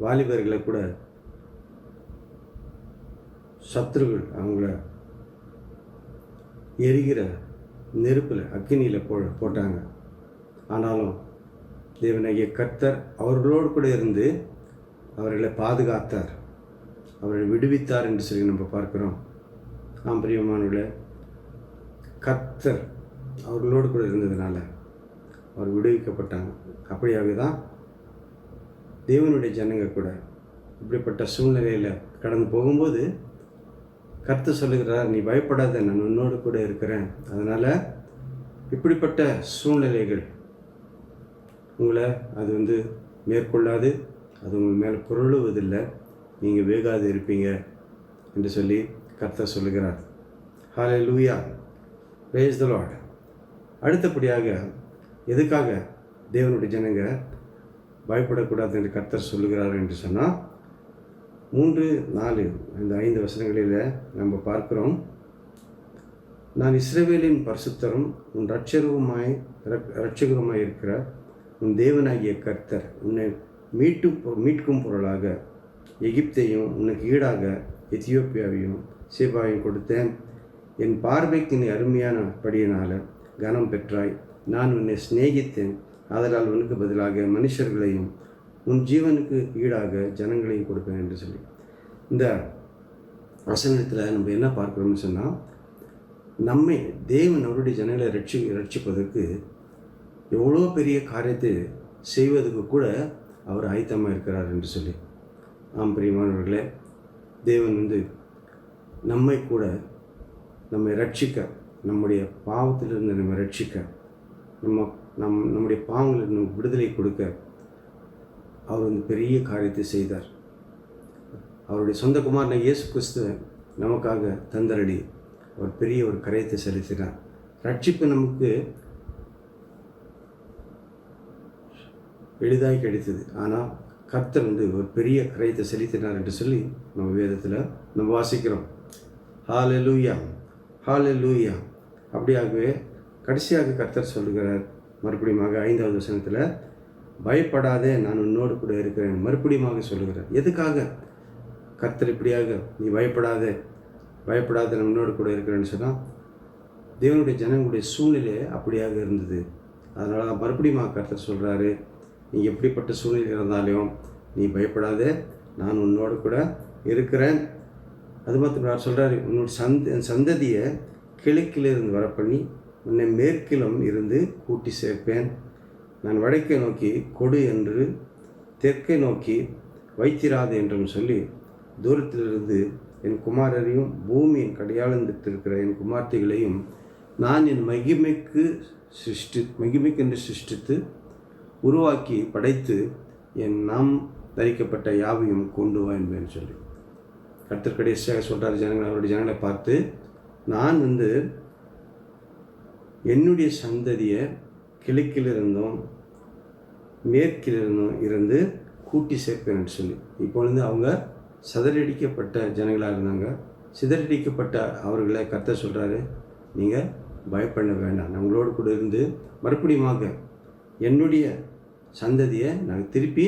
வாலிபர்களை கூட சத்துருகள் அவங்கள எரிகிற நெருப்பில், அக்கினியில் போட்டாங்க. ஆனாலும் தேவனாகிய கர்த்தர் அவர்களோடு கூட இருந்து அவர்களை பாதுகாத்தார், அவர்களை விடுவித்தார் என்று சொல்லி நம்ம பார்க்கிறோம். பிரியமானவர்களே, கர்த்தர் அவர்களோடு கூட இருந்ததுனால அவர் விடுவிக்கப்பட்டாங்க. அப்படியாக தான் தேவனுடைய ஜனங்க கூட இப்படிப்பட்ட சூழ்நிலையில் கடந்து போகும்போது கர்த்தர் சொல்லுகிறார், நீ பயப்படாத, நான் உன்னோடு கூட இருக்கிறேன். அதனால் இப்படிப்பட்ட சூழ்நிலைகள் உங்களை அது மேற்கொள்ளாது, அது உங்கள் மேலே புரளுவதில்லை, நீங்கள் வேகாது இருப்பீங்க என்று சொல்லி கர்த்தர் சொல்லுகிறார். ஹல்லேலூயா, பிரைஸ் தி லார்ட். அடுத்தபடியாக எதுக்காக தேவனுடைய ஜனங்க பயப்படக்கூடாது என்று கர்த்தர் சொல்லுகிறார் என்று சொன்னால் 3, 4 இந்த 5 வசனங்களில் நம்ம பார்க்கிறோம். நான் இஸ்ரவேலின் பரிசுத்தரும் உன் இரட்சகருமாய் இருக்கிற உன் தேவனாகிய கர்த்தர் உன்னை மீட்கும் பொருளாக எகிப்தையும் உனக்கு ஈடாக எத்தியோப்பியாவையும் சேபாவையும் கொடுத்தேன். என் பார்வைக்கு நீ அருமையான படியினால் கனம் பெற்றாய். நான் உன்னை சிநேகித்தேன், ஆதலால் உனக்கு பதிலாக மனுஷர்களையும் உன் ஜீவனுக்கு ஈடாக ஜனங்களையும் கொடுப்பேன் என்று சொல்லி இந்த வசனத்தில் நம்ம என்ன பார்க்குறோம்னு சொன்னால், நம்மை தேவன் அவருடைய ஜனங்களை ரட்சிப்பதற்கு எவ்வளோ பெரிய காரியத்தை செய்வதற்கு கூட அவர் ஆயத்தமாக இருக்கிறார் என்று சொல்லி. பிரியமானவர்களே, தேவன் நம்மை ரட்சிக்க, நம்முடைய பாவத்திலிருந்து நம்மை ரட்சிக்க, நம்முடைய பாவங்களுக்கு விடுதலை கொடுக்க அவர் பெரிய காரியத்தை செய்தார். அவருடைய சொந்த குமாரனை இயேசு கிறிஸ்துவை நமக்காக தந்தரடி அவர் பெரிய ஒரு காரியத்தை செலுத்தினார். ரட்சிப்பு நமக்கு எளிதாய் கிடைத்தது, ஆனால் கர்த்தர் ஒரு பெரிய காரியத்தை செலுத்தினார் என்று சொல்லி நம்ம வேதத்தில் நம்ம வாசிக்கிறோம். ஹல்லேலூயா, ஹல்லேலூயா. அப்படியாகவே கடைசியாக கர்த்தர் சொல்லுகிறார் மறுபடியும் 5வது வசனத்தில், பயப்படாதே, நான் உன்னோடு கூட இருக்கிறேன். மறுபடியும் சொல்லுகிறார். எதுக்காக கர்த்தர் இப்படியாக நீ பயப்படாத, நான் உன்னோடு கூட இருக்கிறேன்னு சொன்னால், தேவனுடைய ஜனங்களுடைய சூழ்நிலை அப்படியாக இருந்தது. அதனால தான் மறுபடியும் கர்த்தர் சொல்கிறாரு, நீ எப்படிப்பட்ட சூழ்நிலை இருந்தாலும் நீ பயப்படாதே, நான் உன்னோடு கூட இருக்கிறேன். அது மாத்திரம் சொல்கிறாரு, உன்னோட சந்ததியை கிழக்கிலிருந்து வர பண்ணி உன்னை மேற்கிலும் இருந்து கூட்டி சேர்ப்பேன். நான் வடக்கை நோக்கி கொடு என்று தெற்கை நோக்கி வைத்திராது என்றும் சொல்லி, தூரத்திலிருந்து என் குமாரரையும் பூமியின் கடையாளந்திருக்கிற என் குமார்த்திகளையும் நான் என் மகிமைக்கென்று சிருஷ்டித்து உருவாக்கி படைத்து என் நாம் தரிக்கப்பட்ட யாவையும் கொண்டு வா என்பேன்னு சொல்லி கர்த்தர் கடைசியாக சொல்கிறார் அவருடைய ஜனங்களை பார்த்து, நான் என்னுடைய சந்ததியை கிழக்கிலிருந்தும் மேற்கிலிருந்தும் இருந்து கூட்டி சேர்ப்பேன்னு சொல்லி. இப்பொழுது அவங்க சிதறடிக்கப்பட்ட ஜனங்களாக இருந்தாங்க. சிதறடிக்கப்பட்ட அவர்களை கர்த்தர் சொல்கிறாரு, நீங்கள் பயப்பட வேண்டாம், நான் உங்களோடு கூட இருந்து மறுபடியும் என்னுடைய சந்ததியை நான் திருப்பி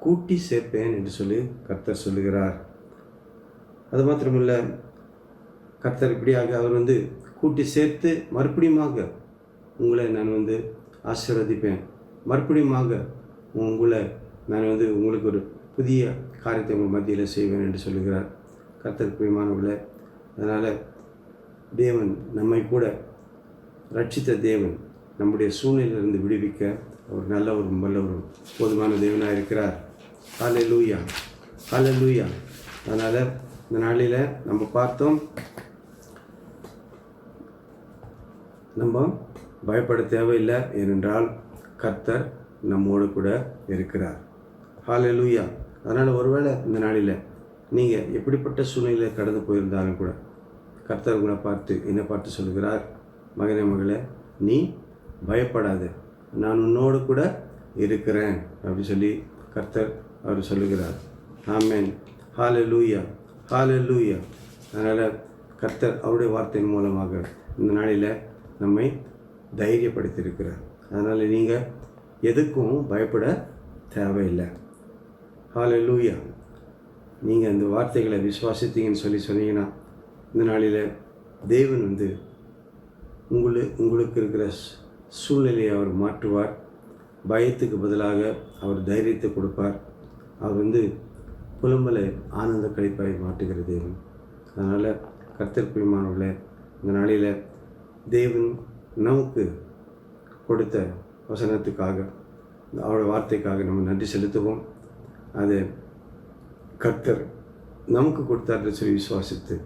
கூட்டி சேர்ப்பேன் என்று சொல்லி கர்த்தர் சொல்லுகிறார். அது மாத்திரமில்லை, கர்த்தர் இப்படியாக அவர் கூட்டி சேர்த்து மறுபடியும் உங்களை நான் ஆசீர்வதிப்பேன், மறுபடியும் உங்களை நான் உங்களுக்கு ஒரு புதிய காரியத்தை உங்கள் மத்தியில் செய்வேன் என்று சொல்லுகிறார் கர்த்தர். பிரியமானவர்களே, அதனால் தேவன் நம்மை கூட ரட்சித்த தேவன் நம்முடைய சூழ்நிலையிலிருந்து விடுவிக்க அவர் நல்லவரும் வல்லவரும் போதுமான தேவனாக இருக்கிறார். ஹல்லேலூயா, ஹல்லேலூயா. அதனால் இந்த நாளில் நம்ம பார்த்தோம், நம்ம பயப்பட தேவையில்லை, ஏனென்றால் கர்த்தர் நம்மோடு கூட இருக்கிறார். ஹல்லேலூயா. அதனால் ஒருவேளை இந்த நாளில் நீங்கள் எப்படிப்பட்ட சூழ்நிலையில் கடந்து போயிருந்தாலும் கூட கர்த்தர் உங்களை பார்த்து என்னை பார்த்து சொல்லுகிறார், மகனே மகளே, நீ பயப்படாத, நான் உன்னோடு கூட இருக்கிறேன் அப்படி சொல்லி கர்த்தர் அவர் சொல்லுகிறார். ஆமென். ஹல்லேலூயா, ஹல்லேலூயா. அதனால் கர்த்தர் அவருடைய வார்த்தையின் மூலமாக இந்த நாளில் நம்மை தைரியப்படுத்தியிருக்கிறார். அதனால் நீங்கள் எதுக்கும் பயப்பட தேவையில்லை. ஹல்லேலூயா. நீங்கள் அந்த வார்த்தைகளை விசுவாசித்தீங்கன்னு சொன்னீங்கன்னா இந்த நாளில் தேவன் உங்களுக்கு இருக்கிற சூழ்நிலையை அவர் மாற்றுவார். பயத்துக்கு பதிலாக அவர் தைரியத்தை கொடுப்பார். அவர் புலம்பலை ஆனந்த கழிப்பாய் மாற்றுகிற தேவன். அதனால் கர்த்தர் பிரியமானவர்களே, இந்த நாளில் தேவன் நமக்கு கொடுத்த வசனத்துக்காக, அவருடைய வார்த்தைக்காக நம்ம நன்றி செலுத்துவோம். அது கர்த்தர் நமக்கு கொடுத்தார்னு சொல்லி விசுவாசித்து,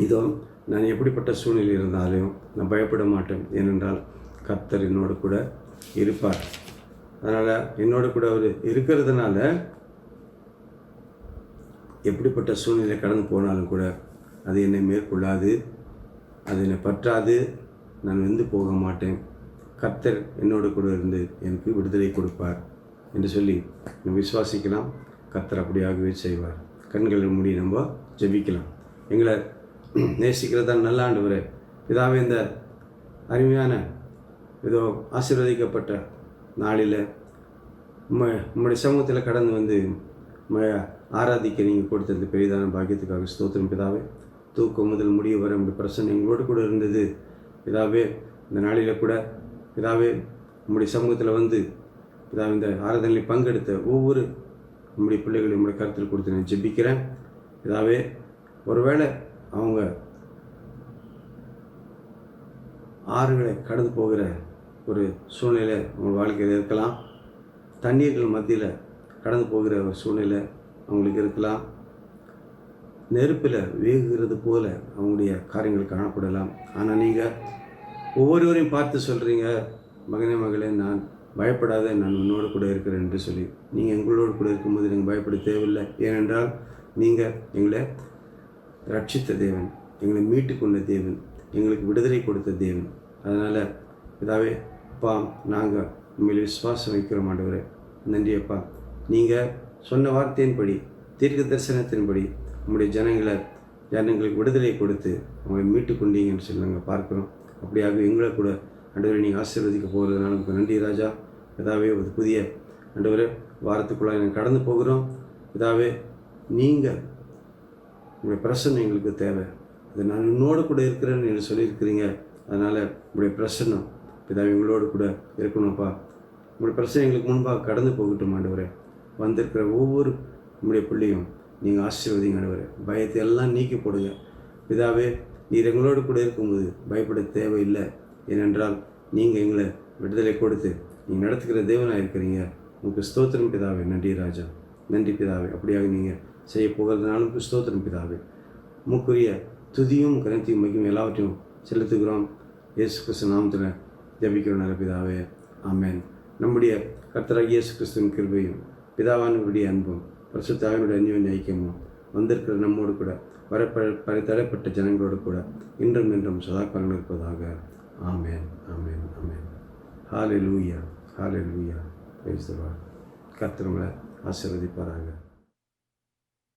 இதோ நான் எப்படிப்பட்ட சூழ்நிலை இருந்தாலும் நான் பயப்பட மாட்டேன், ஏனென்றால் கர்த்தர் என்னோடு கூட இருப்பார். அதனால் என்னோடு கூட அவர் இருக்கிறதுனால எப்படிப்பட்ட சூழ்நிலை கடந்து போனாலும் கூட அது என்னை மேற்கொள்ளாது, அது என்னை பற்றாது, நான் வெந்து போக மாட்டேன். கர்த்தர் என்னோடு கூட இருந்து எனக்கு விடுதலை கொடுப்பார் என்று சொல்லி நம்ம விசுவாசிக்கலாம். கர்த்தர் அப்படியாகவே செய்வார். கண்களை மூடி நம்ம ஜெபிக்கலாம். எங்களை நேசிக்கிறதா நல்ல ஆண்டவரே, இதாவே இந்த அருமையான ஏதோ ஆசீர்வதிக்கப்பட்ட நாளில் உம்முடைய சமூகத்தில் கடந்து ஆராதிக்க நீங்கள் கொடுத்த இந்த பெரிதான பாக்கியத்துக்காக ஸ்தோத்திரம் பிதாவே. தூக்கம் முதல் முடிய வர உங்களுடைய பிரசன்னம் எங்களோடு கூட இருந்தது பிதாவே. இந்த நாளில் கூட பிதாவே உம்முடைய சமூகத்தில் பிதாவே இந்த ஆராதனையில் பங்கெடுத்த ஒவ்வொரு உம்முடைய பிள்ளைகளையும் உம்முடைய கருத்தில் கொடுத்து நான் ஜெபிக்கிறேன் பிதாவே. ஒருவேளை அவங்க ஆறுகளை கடந்து போகிற ஒரு சூழ்நிலை அவங்க வாழ்க்கையில் இருக்கலாம். தண்ணீர்கள் மத்தியில் கடந்து போகிற ஒரு சூழ்நிலை அவங்களுக்கு இருக்கலாம். நெருப்பில் வேகுகிறது போல அவங்களுடைய காரியங்கள் காணப்படலாம். ஆனால் நீங்கள் ஒவ்வொருவரையும் பார்த்து சொல்கிறீங்க, மகனே மகளே, நான் பயப்படாத, நான் உன்னோடு கூட இருக்கிறேன் என்று சொல்லி. நீங்கள் எங்களோடு கூட இருக்கும்போது நீங்கள் பயப்பட தேவையில்லை. ஏனென்றால் நீங்கள் எங்களை ரட்சித்த தேவன், எங்களை மீட்டு கொண்ட தேவன், எங்களுக்கு விடுதலை கொடுத்த தேவன். அதனால் இதாவே அப்பா, நாங்கள் உண்மையில் விசுவாசம் வைக்கிறோம் ஆண்டவரே. நன்றி அப்பா. நீங்கள் சொன்ன வார்த்தையின்படி, தீர்க்க தரிசனத்தின்படி உங்களுடைய ஜனங்களுக்கு விடுதலை கொடுத்து அவங்களை மீட்டு கொண்டீங்கன்னு சொல்லி நாங்கள் பார்க்குறோம். அப்படியாக எங்களை கூட ஆண்டவரை நீங்கள் ஆசீர்வதிக்க போகிறதுனால நமக்கு நன்றி ராஜா. இதாவே ஒரு புதிய ஆண்டவரே வாரத்துக்குள்ளாக நாங்கள் கடந்து போகிறோம். இதாவே நீங்கள் உங்களுடைய பிரசன்னம் எங்களுக்கு தேவை. அது நான் இன்னோடு கூட இருக்கிறேன்னு நீங்கள் சொல்லியிருக்கிறீங்க. அதனால் உங்களுடைய பிரசன்னம் இதாவே எங்களோடு கூட இருக்கணும்ப்பா. உங்களுடைய பிரச்சனை எங்களுக்கு முன்பாக கடந்து போகட்டும் ஆண்டவரே. வந்திருக்கிற ஒவ்வொரு உங்களுடைய பிள்ளையும் நீங்கள் ஆசீர்வதிங்க ஆண்டவரே. பயத்தை எல்லாம் நீக்கி போடுங்க பிதாவே. நீர் எங்களோடு கூட இருக்கும்போது பயப்பட தேவையில்லை. ஏனென்றால் நீங்கள் எங்களை விடுதலை கொடுத்து நீங்கள் நடத்துகிற தேவனாக இருக்கிறீங்க. உங்களுக்கு ஸ்தோத்திரம் பிதாவே. நன்றி ராஜா, நன்றி பிதாவே. அப்படியாக நீங்கள் செய்ய போகிறதுனாலும் ஸ்தோத்திரம் பிதாவே. உமக்குரிய துதியும் கனத்தையும் மகிமையும் எல்லாவற்றையும் செலுத்துகிறோம். இயேசு கிறிஸ்து நாமத்தில் ஜெபிக்கிறோம் நல்ல பிதாவே. ஆமென். நம்முடைய கர்த்தராகிய இயேசு கிறிஸ்துவின் கிருபையும் பிதாவானுடைய அன்பும் பரிசுத்த ஆவியினுடைய அந்யோன்ய ஐக்கியமும் வந்திருக்கிற நம்மோடு கூட தடைப்பட்ட ஜனங்களோடு கூட இன்றும் என்றும் சதாகாலம் இருப்பதாக. ஆமென், ஆமென், ஆமென். ஹல்லேலூயா, ஹல்லேலூயா. Praise the lord. கர்த்தர் உங்களை ஆசீர்வதிப்பாராக.